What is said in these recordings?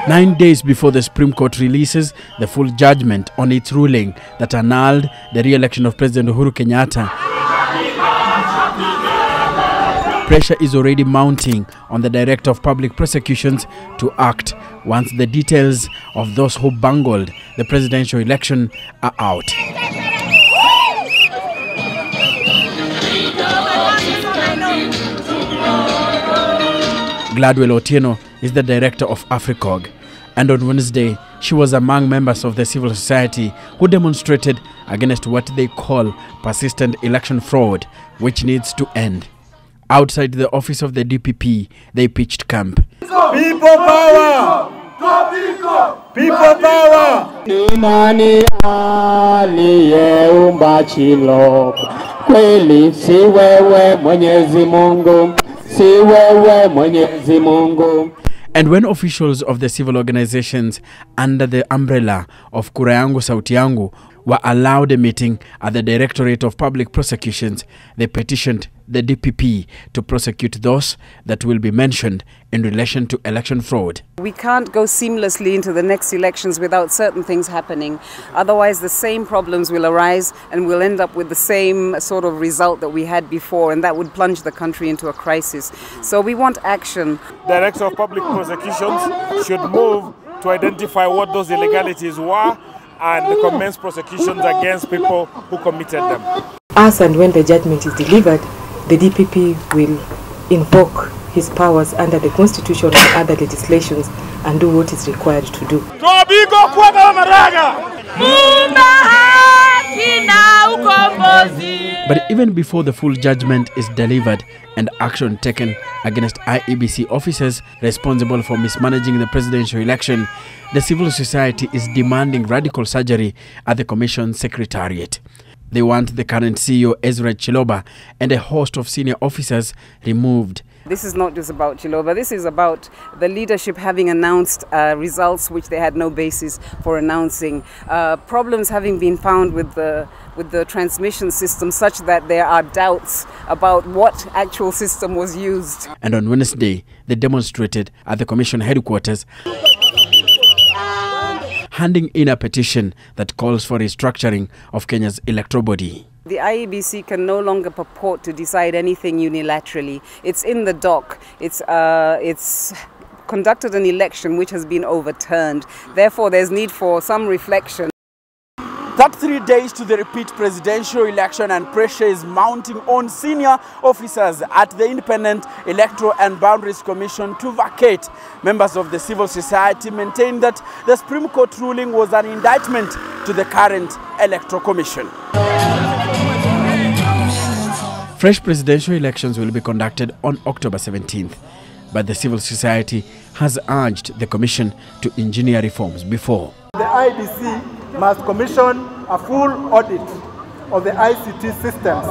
9 days before the Supreme Court releases the full judgment on its ruling that annulled the re-election of President Uhuru Kenyatta, pressure is already mounting on the Director of Public Prosecutions to act once the details of those who bungled the presidential election are out. Gladwell Otieno is the director of AFRICOG, and on Wednesday, she was among members of the civil society who demonstrated against what they call persistent election fraud, which needs to end. Outside the office of the DPP, they pitched camp. People power! People power! Nani aliyeumba Chiloba? Kweli si wewe Mwenyezi Mungu. Si wewe Mwenyezi Mungu. And when officials of the civil organizations under the umbrella of Kura Yangu Sauti Yangu were allowed a meeting at the Directorate of Public Prosecutions, they petitioned the DPP to prosecute those that will be mentioned in relation to election fraud. We can't go seamlessly into the next elections without certain things happening. Otherwise, the same problems will arise and we'll end up with the same sort of result that we had before, and that would plunge the country into a crisis. So we want action. Director of Public Prosecutions should move to identify what those illegalities were and commence prosecutions against people who committed them. As and when the judgment is delivered, the DPP will invoke his powers under the Constitution and other legislations and do what is required to do. But even before the full judgment is delivered and action taken against IEBC officers responsible for mismanaging the presidential election, the civil society is demanding radical surgery at the Commission's Secretariat. They want the current CEO Ezra Chiloba and a host of senior officers removed. This is not just about Chiloba. This is about the leadership having announced results which they had no basis for announcing. Problems having been found with the transmission system such that there are doubts about what actual system was used. And on Wednesday, they demonstrated at the Commission headquarters, handing in a petition that calls for restructuring of Kenya's electoral body. The IEBC can no longer purport to decide anything unilaterally. It's in the dock. It's conducted an election which has been overturned. Therefore, there's need for some reflection. 33 days to the repeat presidential election, and pressure is mounting on senior officers at the Independent Electoral and Boundaries Commission to vacate. Members of the civil society maintain that the Supreme Court ruling was an indictment to the current Electoral Commission. Fresh presidential elections will be conducted on October 17th, but the civil society has urged the commission to engineer reforms before. The IEBC must commission a full audit of the ICT systems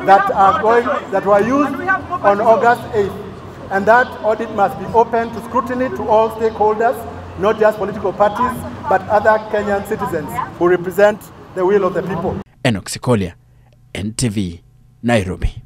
that were used on August 8th, and that audit must be open to scrutiny to all stakeholders, not just political parties, but other Kenyan citizens who represent the will of the people. Enock Sikolia, NTV, Nairobi.